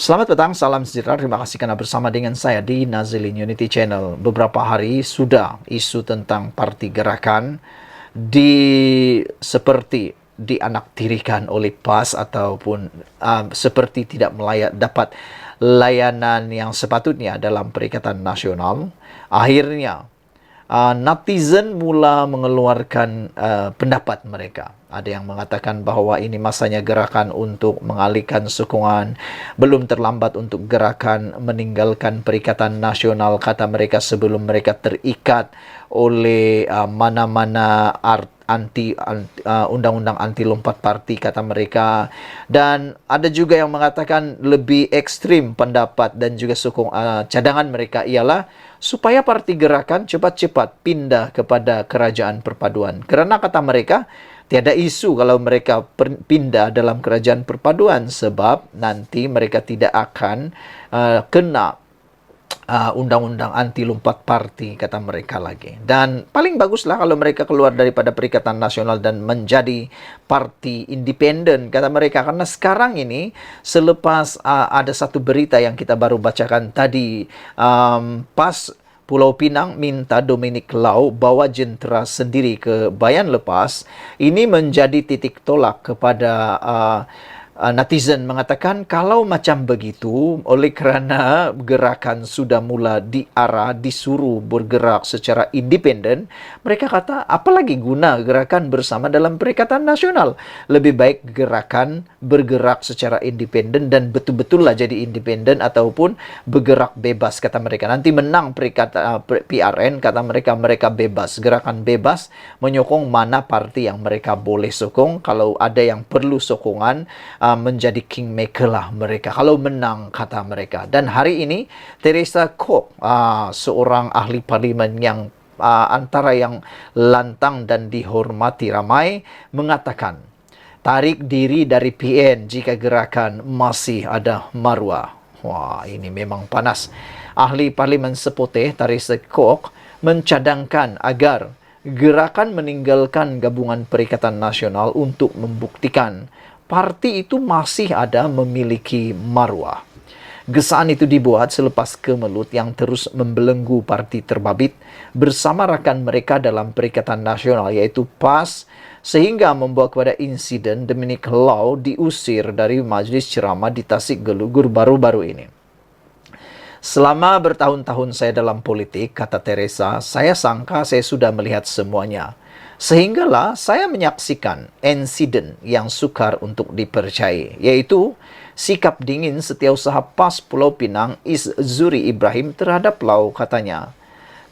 Selamat petang, salam sejahtera. Terima kasih karena bersama dengan saya di Nazilin Unity Channel. Beberapa hari sudah isu tentang parti gerakan seperti dianaktirikan oleh PAS ataupun seperti tidak dapat layanan yang sepatutnya dalam Perikatan Nasional. Akhirnya netizen mula mengeluarkan pendapat mereka. Ada yang mengatakan bahwa ini masanya gerakan untuk mengalihkan sokongan. Belum terlambat untuk gerakan meninggalkan Perikatan Nasional, kata mereka, sebelum mereka terikat oleh mana-mana undang-undang anti lompat parti, kata mereka. Dan ada juga yang mengatakan lebih ekstrim pendapat dan juga cadangan mereka ialah supaya parti gerakan cepat-cepat pindah kepada kerajaan perpaduan. Kerana kata mereka, tiada isu kalau mereka pindah dalam kerajaan perpaduan sebab nanti mereka tidak akan kena undang-undang anti lompat parti, kata mereka lagi. Dan paling baguslah kalau mereka keluar daripada Perikatan Nasional dan menjadi parti independen, kata mereka. Karena sekarang ini, selepas ada satu berita yang kita baru bacakan tadi, PAS Pulau Pinang minta Dominic Lau bawa jentera sendiri ke Bayan Lepas. Ini menjadi titik tolak kepada netizen, mengatakan kalau macam begitu, oleh kerana gerakan sudah mula disuruh bergerak secara independen, mereka kata apalagi guna gerakan bersama dalam Perikatan Nasional. Lebih baik gerakan bergerak secara independen dan betul-betullah jadi independen ataupun bergerak bebas, kata mereka. Nanti menang PRN, kata mereka, mereka bebas, gerakan bebas menyokong mana parti yang mereka boleh sokong. Kalau ada yang perlu sokongan, menjadi kingmaker lah mereka kalau menang, kata mereka. Dan hari ini Teresa Kok, seorang ahli parlimen yang antara yang lantang dan dihormati ramai, mengatakan tarik diri dari PN jika gerakan masih ada maruah. Wah, ini memang panas. Ahli parlimen seputih Teresa Kok mencadangkan agar gerakan meninggalkan gabungan Perikatan Nasional untuk membuktikan parti itu masih ada memiliki maruah. Gesaan itu dibuat selepas kemelut yang terus membelenggu parti terbabit bersama rakan mereka dalam Perikatan Nasional, yaitu PAS, sehingga membawa kepada insiden Dominic Lau diusir dari majlis ceramah di Tasik Gelugur baru-baru ini. Selama bertahun-tahun saya dalam politik, kata Teresa, saya sangka saya sudah melihat semuanya. Sehinggalah saya menyaksikan insiden yang sukar untuk dipercayai, yaitu sikap dingin setiausaha PAS Pulau Pinang Zuri Ibrahim terhadap Lau, katanya.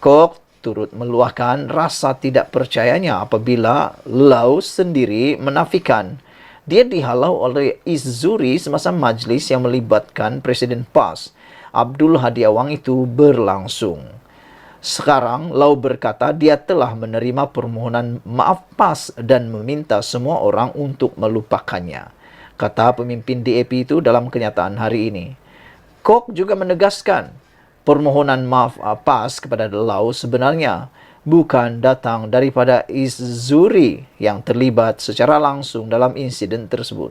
Kok turut meluahkan rasa tidak percayanya apabila Lau sendiri menafikan dia dihalau oleh Zuri semasa majlis yang melibatkan Presiden PAS Abdul Hadi Awang itu berlangsung. Sekarang, Lau berkata dia telah menerima permohonan maaf PAS dan meminta semua orang untuk melupakannya, kata pemimpin DAP itu dalam kenyataan hari ini. Kok juga menegaskan permohonan maaf PAS kepada Lau sebenarnya bukan datang daripada Zuri yang terlibat secara langsung dalam insiden tersebut.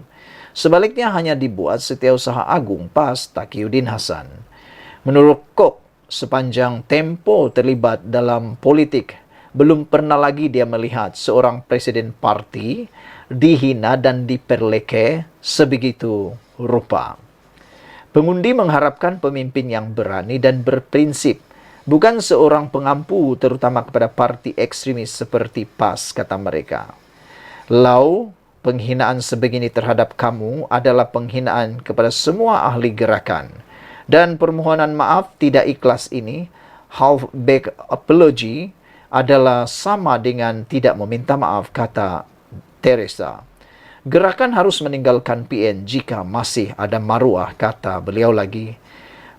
Sebaliknya hanya dibuat Setiausaha Agung PAS Taqiyuddin Hasan. Menurut Kok, sepanjang tempo terlibat dalam politik, belum pernah lagi dia melihat seorang presiden parti dihina dan diperleke sebegitu rupa. Pengundi mengharapkan pemimpin yang berani dan berprinsip, bukan seorang pengampu terutama kepada parti ekstremis seperti PAS, kata mereka. Lau, penghinaan sebegini terhadap kamu adalah penghinaan kepada semua ahli gerakan. Dan permohonan maaf tidak ikhlas ini, half-baked apology, adalah sama dengan tidak meminta maaf, kata Teresa. Gerakan harus meninggalkan PN jika masih ada maruah, kata beliau lagi.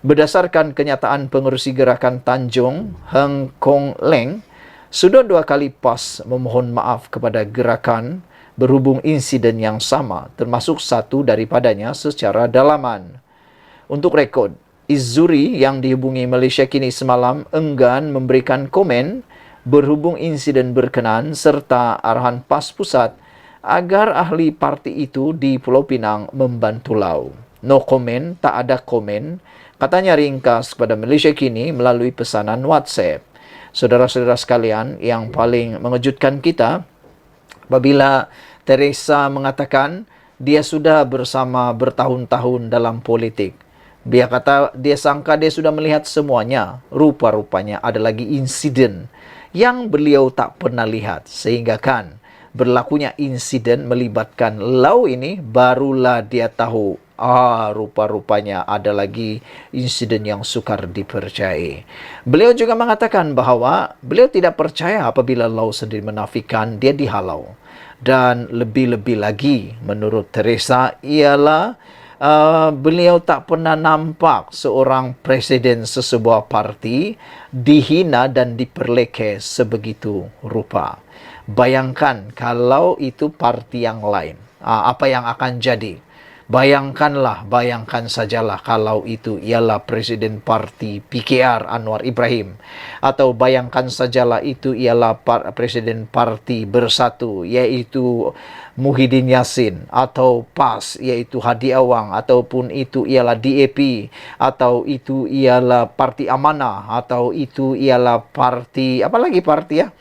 Berdasarkan kenyataan pengerusi gerakan Tanjung, Heng Kong Leng, sudah 2 kali PAS memohon maaf kepada gerakan berhubung insiden yang sama, termasuk satu daripadanya secara dalaman. Untuk rekod, Zuri yang dihubungi Malaysia Kini semalam enggan memberikan komen berhubung insiden berkenaan serta arahan PAS Pusat agar ahli parti itu di Pulau Pinang membantu Lau. No comment, tak ada komen. Katanya ringkas kepada Malaysia Kini melalui pesanan WhatsApp. Saudara-saudara sekalian, yang paling mengejutkan kita apabila Teresa mengatakan dia sudah bersama bertahun-tahun dalam politik. Dia kata, dia sangka dia sudah melihat semuanya. Rupa-rupanya ada lagi insiden yang beliau tak pernah lihat. Sehingga kan berlakunya insiden melibatkan Lau ini, barulah dia tahu, rupa-rupanya ada lagi insiden yang sukar dipercayai. Beliau juga mengatakan bahawa beliau tidak percaya apabila Lau sendiri menafikan dia dihalau. Dan lebih-lebih lagi menurut Teresa ialah beliau tak pernah nampak seorang presiden sesebuah parti dihina dan diperlekeh sebegitu rupa. Bayangkan kalau itu parti yang lain, apa yang akan jadi? Bayangkan sajalah kalau itu ialah Presiden Parti PKR Anwar Ibrahim. Atau bayangkan sajalah itu ialah Presiden Parti Bersatu, iaitu Muhyiddin Yassin. Atau PAS, iaitu Hadi Awang. Ataupun itu ialah DAP. Atau itu ialah Parti Amanah. Atau itu ialah parti, apa lagi parti ya?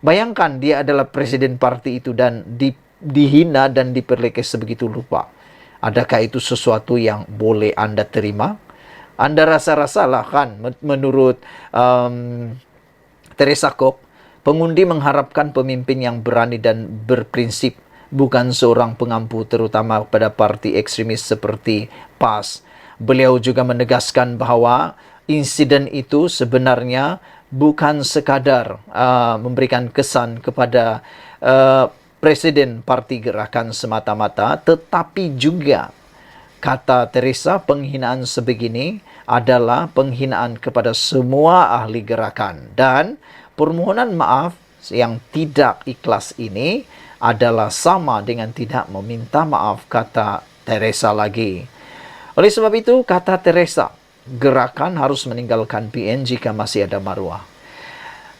Bayangkan dia adalah Presiden Parti itu dan dihina dan diperlekeh sebegitu rupa. Adakah itu sesuatu yang boleh Anda terima? Anda rasa-rasalah kan, menurut Teresa Kok, pengundi mengharapkan pemimpin yang berani dan berprinsip, bukan seorang pengampu terutama pada parti ekstremis seperti PAS. Beliau juga menegaskan bahawa insiden itu sebenarnya bukan sekadar memberikan kesan kepada Presiden Parti Gerakan semata-mata, tetapi juga, kata Teresa, penghinaan sebegini adalah penghinaan kepada semua ahli gerakan. Dan permohonan maaf yang tidak ikhlas ini adalah sama dengan tidak meminta maaf, kata Teresa lagi. Oleh sebab itu, kata Teresa, gerakan harus meninggalkan PN jika masih ada maruah.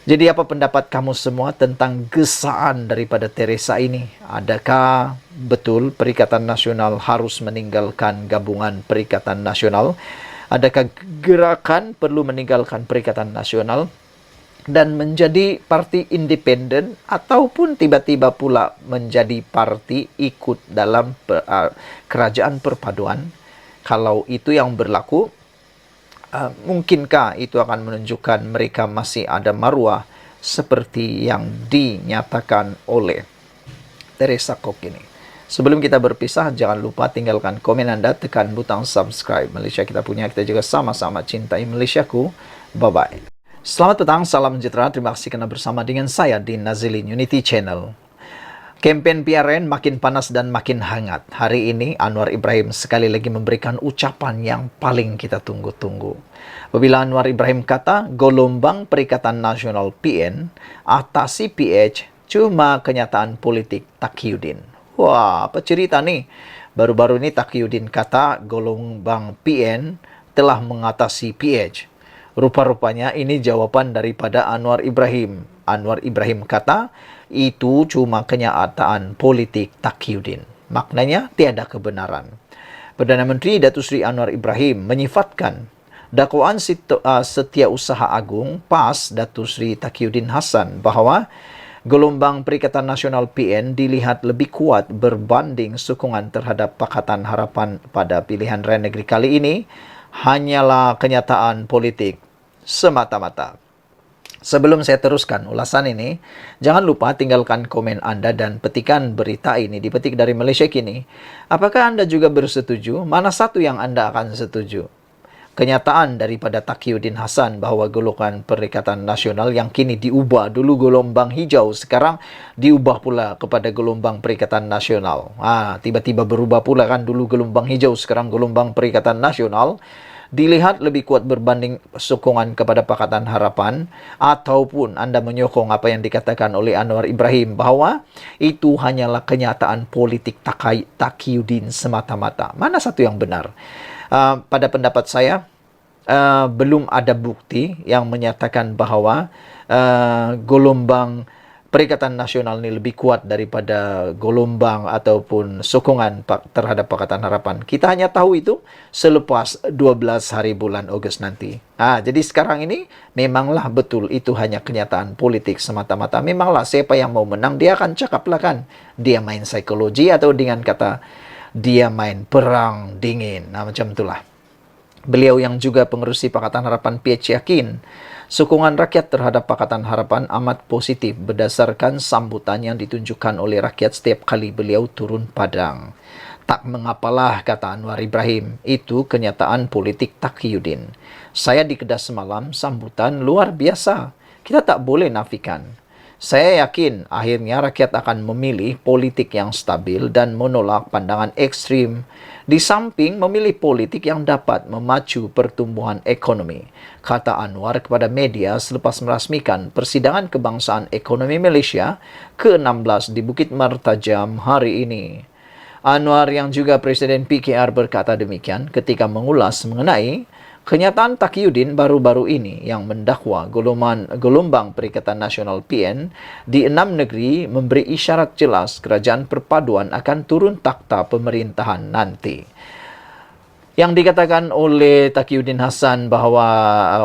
Jadi apa pendapat kamu semua tentang gesaan daripada Teresa ini? Adakah betul Perikatan Nasional harus meninggalkan gabungan Perikatan Nasional? Adakah gerakan perlu meninggalkan Perikatan Nasional dan menjadi parti independen, ataupun tiba-tiba pula menjadi parti ikut dalam kerajaan perpaduan? Kalau itu yang berlaku, mungkinkah itu akan menunjukkan mereka masih ada maruah seperti yang dinyatakan oleh Teresa Kok ini? Sebelum kita berpisah, jangan lupa tinggalkan komen Anda, tekan butang subscribe. Malaysia kita punya, kita juga sama-sama cintai Malaysiaku. Bye-bye. Selamat petang, salam sejahtera. Terima kasih kerana bersama dengan saya di Nazilin Unity Channel. Kempen PRN makin panas dan makin hangat. Hari ini Anwar Ibrahim sekali lagi memberikan ucapan yang paling kita tunggu-tunggu. Apabila Anwar Ibrahim kata, gelombang Perikatan Nasional PN atasi PH cuma kenyataan politik Taqiyuddin. Wah, apa cerita nih? Baru-baru ini Taqiyuddin kata gelombang PN telah mengatasi PH. Rupa-rupanya ini jawaban daripada Anwar Ibrahim. Anwar Ibrahim kata, itu cuma kenyataan politik Taqiyuddin. Maknanya tiada kebenaran. Perdana Menteri Datuk Seri Anwar Ibrahim menyifatkan dakwaan Setiausaha Agung PAS Datuk Seri Taqiyuddin Hasan bahawa gelombang Perikatan Nasional PN dilihat lebih kuat berbanding sokongan terhadap Pakatan Harapan pada pilihan raya negeri kali ini hanyalah kenyataan politik semata-mata. Sebelum saya teruskan ulasan ini, jangan lupa tinggalkan komen Anda dan petikan berita ini dipetik dari Malaysia Kini. Apakah Anda juga bersetuju? Mana satu yang Anda akan setuju? Kenyataan daripada Taqiyuddin Hasan bahawa golongan Perikatan Nasional yang kini diubah, dulu gelombang hijau, sekarang diubah pula kepada gelombang Perikatan Nasional. Tiba-tiba berubah pula kan, dulu gelombang hijau, sekarang gelombang Perikatan Nasional. Dilihat lebih kuat berbanding sokongan kepada Pakatan Harapan, ataupun Anda menyokong apa yang dikatakan oleh Anwar Ibrahim bahawa itu hanyalah kenyataan politik Taqiyuddin semata-mata. Mana satu yang benar? Pada pendapat saya, belum ada bukti yang menyatakan bahawa gelombang Perikatan Nasional ini lebih kuat daripada gelombang ataupun sokongan terhadap Pakatan Harapan. Kita hanya tahu itu selepas 12 hari bulan Ogos nanti. Jadi sekarang ini memanglah betul itu hanya kenyataan politik semata-mata. Memanglah siapa yang mau menang dia akan cakap lah kan. Dia main psikologi atau dengan kata dia main perang dingin. Macam itulah. Beliau yang juga pengerusi Pakatan Harapan PH yakin sokongan rakyat terhadap Pakatan Harapan amat positif berdasarkan sambutan yang ditunjukkan oleh rakyat setiap kali beliau turun padang. Tak mengapalah, kata Anwar Ibrahim, itu kenyataan politik Taqiyuddin. Saya di Kedah semalam, sambutan luar biasa. Kita tak boleh nafikan. Saya yakin akhirnya rakyat akan memilih politik yang stabil dan menolak pandangan ekstrim. Di samping memilih politik yang dapat memacu pertumbuhan ekonomi, kata Anwar kepada media selepas merasmikan persidangan kebangsaan ekonomi Malaysia ke-16 di Bukit Mertajam hari ini. Anwar yang juga Presiden PKR berkata demikian ketika mengulas mengenai kenyataan Taqiyuddin baru-baru ini yang mendakwa gelombang Perikatan Nasional PN di 6 negeri memberi isyarat jelas kerajaan perpaduan akan turun takhta pemerintahan nanti. Yang dikatakan oleh Taqiyuddin Hasan bahawa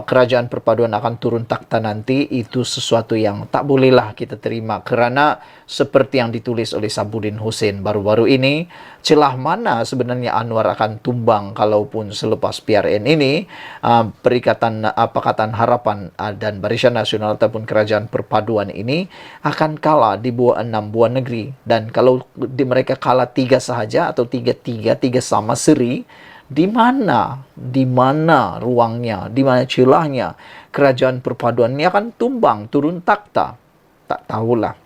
kerajaan perpaduan akan turun takhta nanti itu sesuatu yang tak bolehlah kita terima kerana seperti yang ditulis oleh Sabuddin Hussein baru-baru ini, celah mana sebenarnya Anwar akan tumbang kalaupun selepas PRN ini Pakatan Harapan dan Barisan Nasional ataupun kerajaan perpaduan ini akan kalah di 6 buah negeri, dan kalau mereka kalah 3 sahaja atau 3 sama seri, di mana ruangnya, di mana celahnya kerajaan perpaduan ini akan tumbang, turun takhta? Tak tahulah.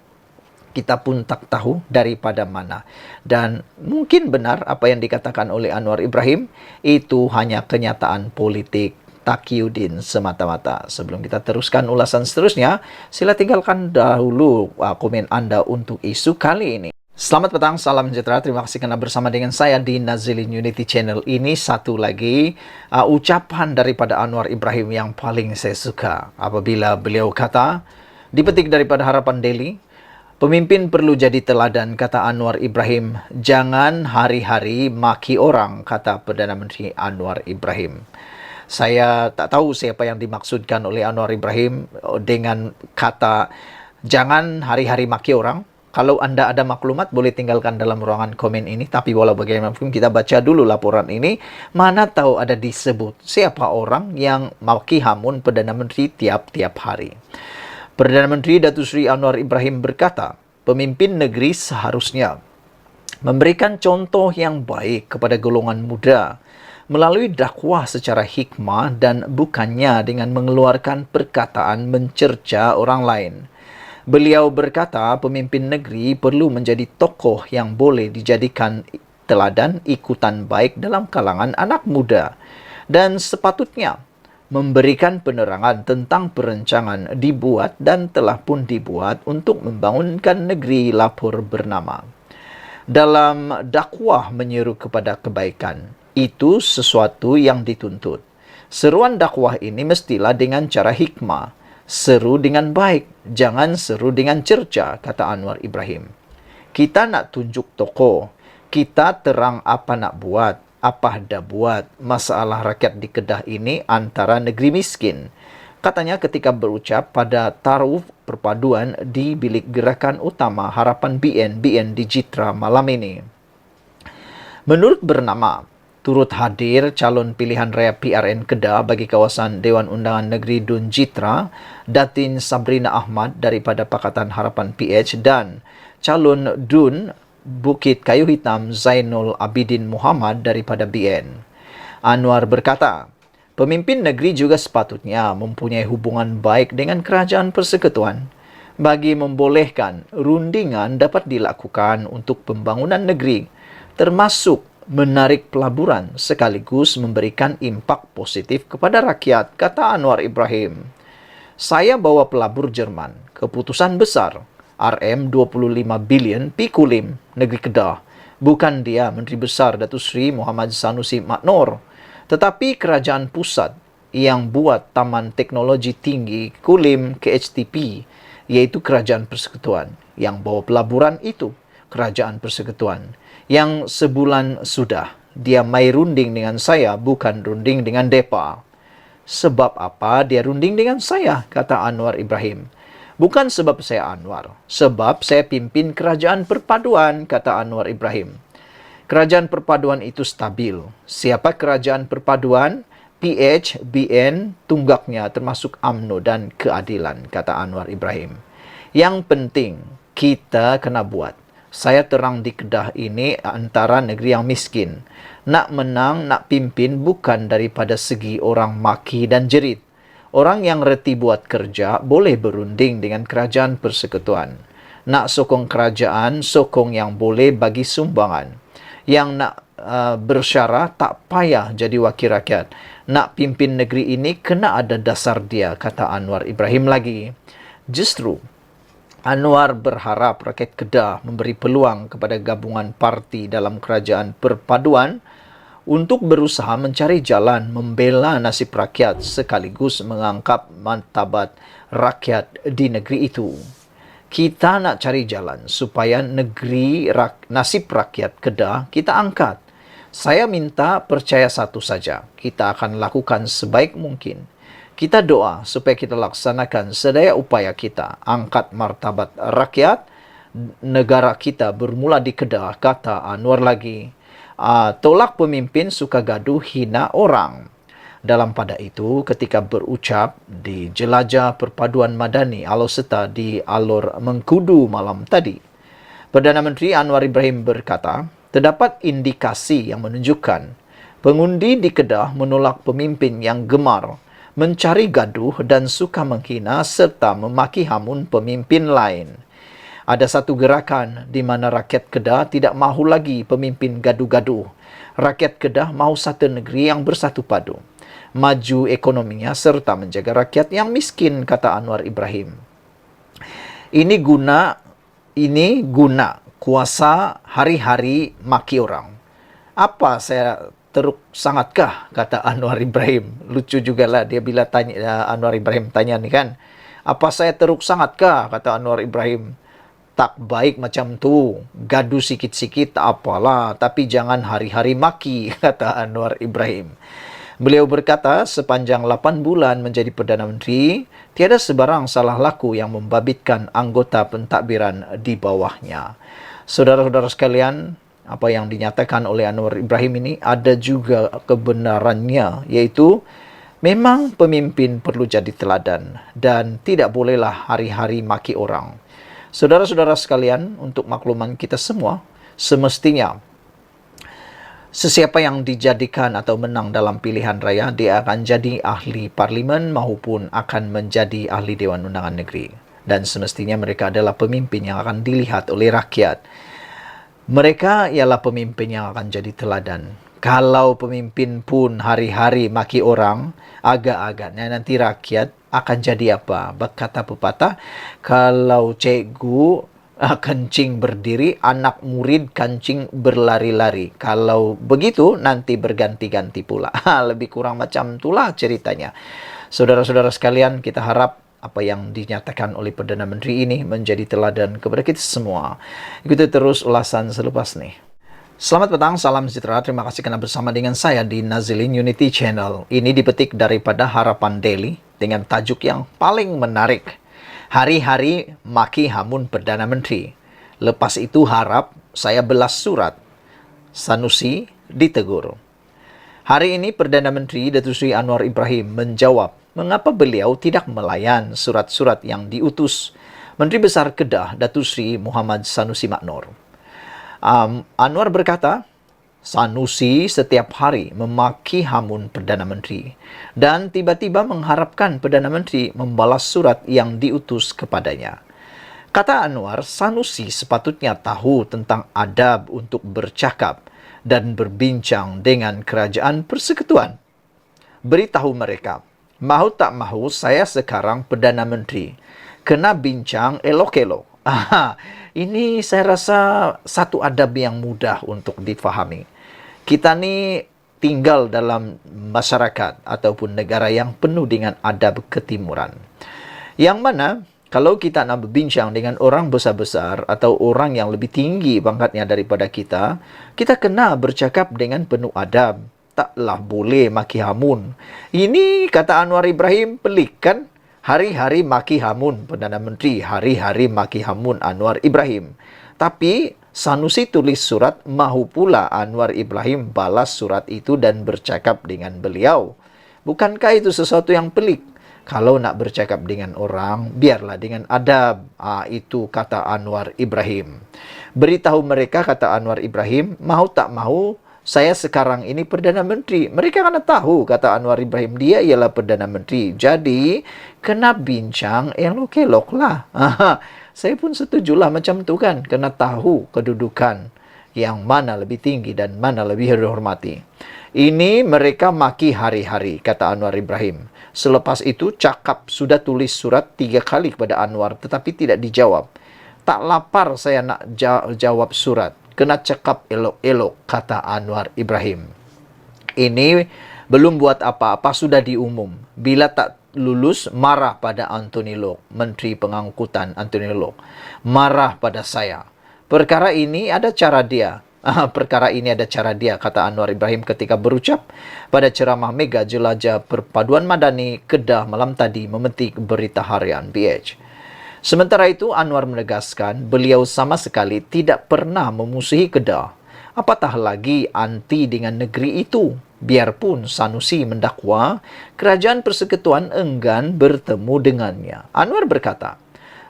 Kita pun tak tahu daripada mana. Dan mungkin benar apa yang dikatakan oleh Anwar Ibrahim, itu hanya kenyataan politik Taqiyuddin semata-mata. Sebelum kita teruskan ulasan seterusnya, sila tinggalkan dahulu komen anda untuk isu kali ini. Selamat petang, salam sejahtera. Terima kasih kerana bersama dengan saya di Nazilin Unity Channel ini. Satu lagi ucapan daripada Anwar Ibrahim yang paling saya suka apabila beliau kata, dipetik daripada Harapan Daily, pemimpin perlu jadi teladan, kata Anwar Ibrahim. Jangan hari-hari maki orang, kata Perdana Menteri Anwar Ibrahim. Saya tak tahu siapa yang dimaksudkan oleh Anwar Ibrahim dengan kata jangan hari-hari maki orang. Kalau anda ada maklumat, boleh tinggalkan dalam ruangan komen ini. Tapi walau bagaimanapun, kita baca dulu laporan ini. Mana tahu ada disebut siapa orang yang maki hamun Perdana Menteri tiap-tiap hari. Perdana Menteri Datuk Seri Anwar Ibrahim berkata, pemimpin negeri seharusnya memberikan contoh yang baik kepada golongan muda melalui dakwah secara hikmah dan bukannya dengan mengeluarkan perkataan mencerca orang lain. Beliau berkata pemimpin negeri perlu menjadi tokoh yang boleh dijadikan teladan ikutan baik dalam kalangan anak muda dan sepatutnya memberikan penerangan tentang perancangan dibuat dan telah pun dibuat untuk membangunkan negeri lapor bernama. Dalam dakwah menyeru kepada kebaikan, itu sesuatu yang dituntut. Seruan dakwah ini mestilah dengan cara hikmah. Seru dengan baik, jangan seru dengan cerca, kata Anwar Ibrahim. Kita nak tunjuk tokoh, kita terang apa nak buat, apa dah buat. Masalah rakyat di Kedah ini antara negeri miskin. Katanya ketika berucap pada taruh perpaduan di bilik gerakan utama Harapan BN di Jitra malam ini. Menurut bernama, turut hadir calon pilihan raya PRN Kedah bagi kawasan Dewan Undangan Negeri Dun Jitra, Datin Sabrina Ahmad daripada Pakatan Harapan PH dan calon Dun Bukit Kayu Hitam Zainul Abidin Muhammad daripada BN. Anwar berkata, pemimpin negeri juga sepatutnya mempunyai hubungan baik dengan kerajaan persekutuan bagi membolehkan rundingan dapat dilakukan untuk pembangunan negeri, termasuk menarik pelaburan sekaligus memberikan impak positif kepada rakyat, kata Anwar Ibrahim. Saya bawa pelabur Jerman, keputusan besar, RM25 bilion pi Kulim, negeri Kedah. Bukan dia Menteri Besar Datuk Seri Muhammad Sanusi Maknor, tetapi kerajaan pusat yang buat Taman Teknologi Tinggi Kulim KHTP yaitu kerajaan persekutuan. Yang bawa pelaburan itu kerajaan persekutuan. Yang sebulan sudah dia mai runding dengan saya, bukan runding dengan depa. Sebab apa dia runding dengan saya, kata Anwar Ibrahim. Bukan sebab saya Anwar, sebab saya pimpin kerajaan perpaduan, kata Anwar Ibrahim. Kerajaan perpaduan itu stabil. Siapa kerajaan perpaduan? PH, BN, tunggaknya termasuk UMNO dan keadilan, kata Anwar Ibrahim. Yang penting, kita kena buat. Saya terang di Kedah ini antara negeri yang miskin. Nak menang, nak pimpin bukan daripada segi orang maki dan jerit. Orang yang reti buat kerja boleh berunding dengan kerajaan persekutuan. Nak sokong kerajaan, sokong yang boleh bagi sumbangan. Yang nak bersyarah tak payah jadi wakil rakyat. Nak pimpin negeri ini kena ada dasar dia, kata Anwar Ibrahim lagi. Justru Anwar berharap rakyat Kedah memberi peluang kepada gabungan parti dalam kerajaan perpaduan untuk berusaha mencari jalan membela nasib rakyat sekaligus mengangkat martabat rakyat di negeri itu. Kita nak cari jalan supaya nasib rakyat Kedah kita angkat. Saya minta percaya satu saja, kita akan lakukan sebaik mungkin. Kita doa supaya kita laksanakan sedaya upaya kita, angkat martabat rakyat, negara kita bermula di Kedah, kata Anwar lagi. Tolak pemimpin suka gaduh, hina orang. Dalam pada itu, ketika berucap di Jelajah Perpaduan Madani Alor-Setar di Alor Mengkudu malam tadi, Perdana Menteri Anwar Ibrahim berkata, terdapat indikasi yang menunjukkan pengundi di Kedah menolak pemimpin yang gemar, mencari gaduh dan suka menghina serta memaki hamun pemimpin lain. Ada satu gerakan di mana rakyat Kedah tidak mahu lagi pemimpin gaduh-gaduh. Rakyat Kedah mahu satu negeri yang bersatu padu, maju ekonominya serta menjaga rakyat yang miskin, kata Anwar Ibrahim. Ini guna kuasa hari-hari maki orang. Apa saya teruk sangatkah, kata Anwar Ibrahim. Lucu juga lah dia bila tanya, Anwar Ibrahim tanya ni kan, apa saya teruk sangatkah, kata Anwar Ibrahim. Tak baik macam tu, gaduh sikit-sikit tak apalah, tapi jangan hari-hari maki, kata Anwar Ibrahim. Beliau berkata, sepanjang 8 bulan menjadi Perdana Menteri, tiada sebarang salah laku yang membabitkan anggota pentadbiran di bawahnya. Saudara-saudara sekalian, apa yang dinyatakan oleh Anwar Ibrahim ini ada juga kebenarannya, yaitu memang pemimpin perlu jadi teladan dan tidak bolehlah hari-hari maki orang. Saudara-saudara sekalian, untuk makluman kita semua, semestinya sesiapa yang dijadikan atau menang dalam pilihan raya, dia akan jadi ahli parlimen maupun akan menjadi ahli Dewan Undangan Negeri. Dan semestinya mereka adalah pemimpin yang akan dilihat oleh rakyat. Mereka ialah pemimpin yang akan jadi teladan. Kalau pemimpin pun hari-hari maki orang, agak-agaknya nanti rakyat akan jadi apa? Berkata pepatah, kalau cikgu kencing berdiri, anak murid kancing berlari-lari. Kalau begitu, nanti berganti-ganti pula. Lebih kurang macam itulah ceritanya. Saudara-saudara sekalian, kita harap apa yang dinyatakan oleh Perdana Menteri ini menjadi teladan kepada kita semua. Ikuti terus ulasan selepas ini. Selamat petang, salam sejahtera. Terima kasih kerana bersama dengan saya di Nazilin Unity Channel. Ini dipetik daripada Harapan Daily dengan tajuk yang paling menarik. Hari-hari maki hamun Perdana Menteri. Lepas itu harap saya belas surat. Sanusi ditegur. Hari ini Perdana Menteri Datuk Seri Anwar Ibrahim menjawab mengapa beliau tidak melayan surat-surat yang diutus Menteri Besar Kedah Datuk Seri Muhammad Sanusi Maknor. Anwar berkata, Sanusi setiap hari memaki hamun Perdana Menteri dan tiba-tiba mengharapkan Perdana Menteri membalas surat yang diutus kepadanya. Kata Anwar, Sanusi sepatutnya tahu tentang adab untuk bercakap dan berbincang dengan kerajaan persekutuan. Beritahu mereka, mahu tak mahu saya sekarang Perdana Menteri, kena bincang elok-elok. Ini saya rasa satu adab yang mudah untuk difahami. Kita ni tinggal dalam masyarakat ataupun negara yang penuh dengan adab ketimuran. Yang mana Kalau kita nak berbincang dengan orang besar-besar atau orang yang lebih tinggi pangkatnya daripada kita, kita kena bercakap dengan penuh adab. Taklah boleh maki hamun. Ini kata Anwar Ibrahim pelik kan? Hari-hari maki hamun Perdana Menteri, hari-hari maki hamun Anwar Ibrahim. Tapi Sanusi tulis surat, mahu pula Anwar Ibrahim balas surat itu dan bercakap dengan beliau. Bukankah itu sesuatu yang pelik? Kalau nak bercakap dengan orang, biarlah dengan adab. Itu kata Anwar Ibrahim. Beritahu mereka, kata Anwar Ibrahim, mahu tak mahu, saya sekarang ini Perdana Menteri. Mereka kena tahu, kata Anwar Ibrahim, dia ialah Perdana Menteri. Jadi, kena bincang elok-elok lah. Saya pun setujulah macam tu kan. Kena tahu kedudukan yang mana lebih tinggi dan mana lebih dihormati. Ini mereka maki hari-hari, kata Anwar Ibrahim. Selepas itu, cakap sudah tulis surat 3 kali kepada Anwar, tetapi tidak dijawab. Tak lapar saya nak jawab surat. Kena cakap elok-elok, kata Anwar Ibrahim. Ini belum buat apa-apa, sudah diumum. Bila tak lulus, marah pada Anthony Loke, Menteri Pengangkutan Anthony Loke. Marah pada saya. Perkara ini ada cara dia. Kata Anwar Ibrahim ketika berucap pada ceramah Mega Jelajah Perpaduan Madani Kedah malam tadi memetik Berita Harian PH. Sementara itu, Anwar menegaskan beliau sama sekali tidak pernah memusuhi Kedah. Apatah lagi anti dengan negeri itu. Biarpun Sanusi mendakwa, Kerajaan Persekutuan enggan bertemu dengannya. Anwar berkata,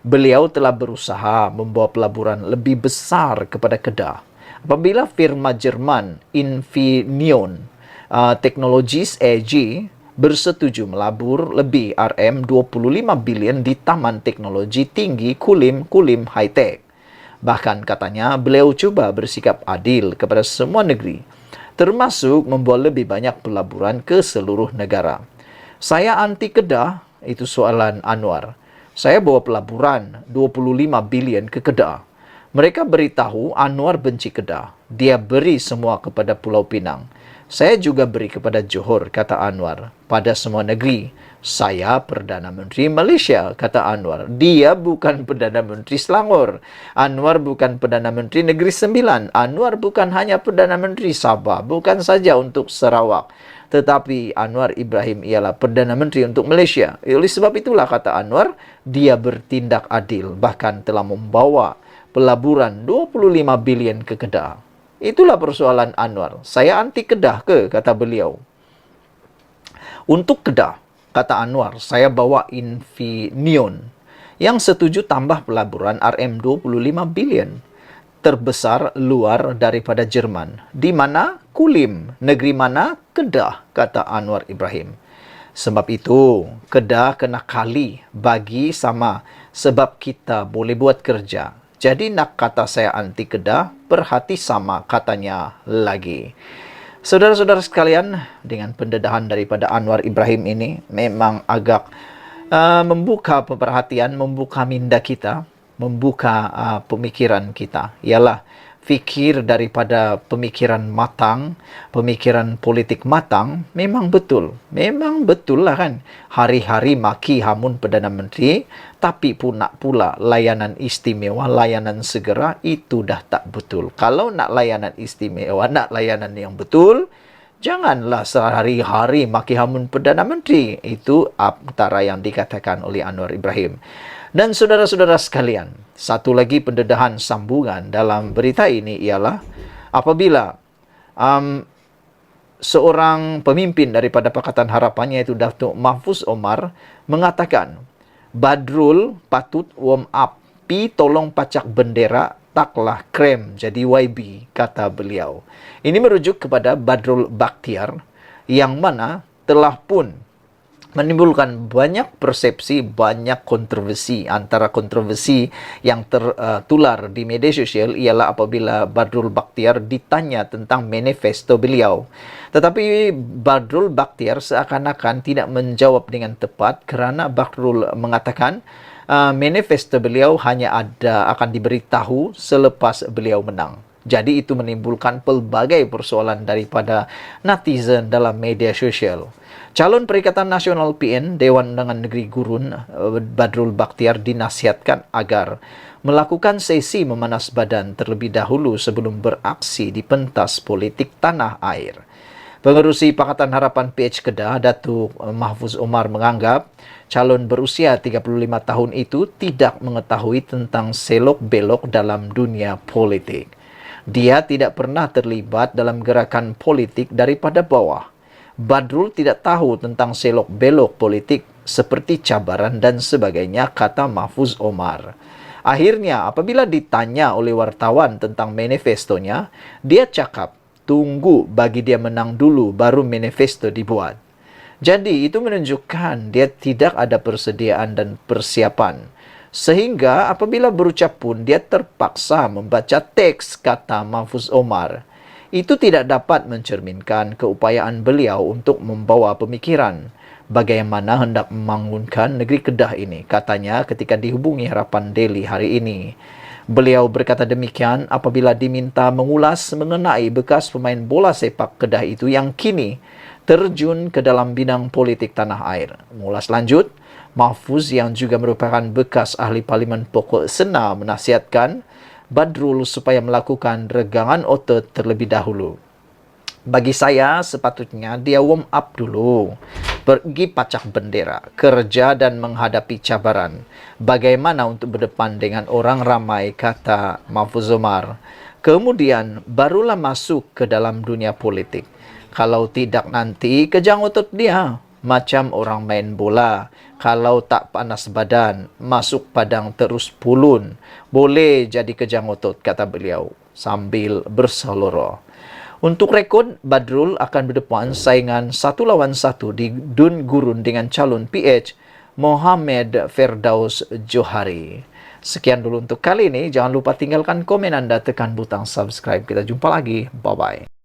beliau telah berusaha membawa pelaburan lebih besar kepada Kedah. Apabila firma Jerman Infineon Technologies AG bersetuju melabur lebih RM25 bilion di Taman Teknologi Tinggi Kulim High Tech. Bahkan katanya beliau cuba bersikap adil kepada semua negeri, termasuk membawa lebih banyak pelaburan ke seluruh negara. Saya anti Kedah, itu soalan Anwar. Saya bawa pelaburan 25 bilion ke Kedah. Mereka beritahu Anwar benci Kedah. Dia beri semua kepada Pulau Pinang. Saya juga beri kepada Johor, kata Anwar. Pada semua negeri. Saya Perdana Menteri Malaysia, kata Anwar. Dia bukan Perdana Menteri Selangor. Anwar bukan Perdana Menteri Negeri Sembilan. Anwar bukan hanya Perdana Menteri Sabah. Bukan saja untuk Sarawak. Tetapi Anwar Ibrahim ialah Perdana Menteri untuk Malaysia. Oleh sebab itulah, kata Anwar, dia bertindak adil. Bahkan telah membawa pelaburan 25 bilion ke Kedah. Itulah persoalan Anwar. Saya anti Kedah ke, kata beliau. Untuk Kedah, kata Anwar, saya bawa Infineon yang setuju tambah pelaburan RM25 bilion. Terbesar luar daripada Jerman. Di mana? Kulim. Negeri mana? Kedah, kata Anwar Ibrahim. Sebab itu, Kedah kena kali bagi sama sebab kita boleh buat kerja. Jadi nak kata saya anti Kedah, perhati sama katanya lagi. Saudara-saudara sekalian, dengan pendedahan daripada Anwar Ibrahim ini memang agak membuka perhatian, membuka minda kita, membuka pemikiran kita. Ialah fikir daripada pemikiran matang, pemikiran politik matang, memang betul. Memang betul lah kan. Hari-hari maki hamun Perdana Menteri, tapi pun nak pula layanan istimewa, layanan segera, itu dah tak betul. Kalau nak layanan istimewa, nak layanan yang betul, janganlah sehari-hari maki hamun Perdana Menteri. Itu antara yang dikatakan oleh Anwar Ibrahim. Dan saudara-saudara sekalian, satu lagi pendedahan sambungan dalam berita ini ialah apabila seorang pemimpin daripada Pakatan Harapan, iaitu Datuk Mahfuz Omar, mengatakan Badrul patut warm up, pi tolong pacak bendera, taklah krem jadi YB, kata beliau. Ini merujuk kepada Badrul Bakhtiar yang mana telah pun menimbulkan banyak persepsi, banyak kontroversi. Antara kontroversi yang tertular di media sosial ialah apabila Badrul Bakhtiar ditanya tentang manifesto beliau. Tetapi Badrul Bakhtiar seakan-akan tidak menjawab dengan tepat kerana Badrul mengatakan manifesto beliau hanya akan diberitahu selepas beliau menang. Jadi itu menimbulkan pelbagai persoalan daripada netizen dalam media sosial. Calon Perikatan Nasional PN Dewan Undangan Negeri Gurun Badrul Bakhtiar dinasihatkan agar melakukan sesi memanas badan terlebih dahulu sebelum beraksi di pentas politik tanah air. Pengerusi Pakatan Harapan PH Kedah, Datuk Mahfuz Omar menganggap calon berusia 35 tahun itu tidak mengetahui tentang selok-belok dalam dunia politik. Dia tidak pernah terlibat dalam gerakan politik daripada bawah. Badrul tidak tahu tentang selok-belok politik seperti cabaran dan sebagainya, kata Mahfuz Omar. Akhirnya, apabila ditanya oleh wartawan tentang manifestonya, dia cakap, tunggu bagi dia menang dulu baru manifesto dibuat. Jadi, itu menunjukkan dia tidak ada persediaan dan persiapan. Sehingga apabila berucap pun dia terpaksa membaca teks, kata Mahfuz Omar. Itu tidak dapat mencerminkan keupayaan beliau untuk membawa pemikiran bagaimana hendak membangunkan negeri Kedah ini, katanya ketika dihubungi Harapan Daily hari ini. Beliau berkata demikian apabila diminta mengulas mengenai bekas pemain bola sepak Kedah itu yang kini terjun ke dalam bidang politik tanah air. Mengulas lanjut, Mahfuz yang juga merupakan bekas ahli Parlimen Pokok Sena menasihatkan Badrul supaya melakukan regangan otot terlebih dahulu. Bagi saya, sepatutnya dia warm up dulu. Pergi pacak bendera, kerja dan menghadapi cabaran. Bagaimana untuk berdepan dengan orang ramai, kata Mahfuz Omar. Kemudian, barulah masuk ke dalam dunia politik. Kalau tidak nanti, kejang otot dia. Macam orang main bola. Kalau tak panas badan, masuk padang terus pulun. Boleh jadi kejang otot, kata beliau, sambil berseloroh. Untuk rekod, Badrul akan berdepan saingan 1-1 di Dun Gurun dengan calon PH Mohamed Firdaus Johari. Sekian dulu untuk kali ini. Jangan lupa tinggalkan komen Anda, tekan butang subscribe. Kita jumpa lagi. Bye-bye.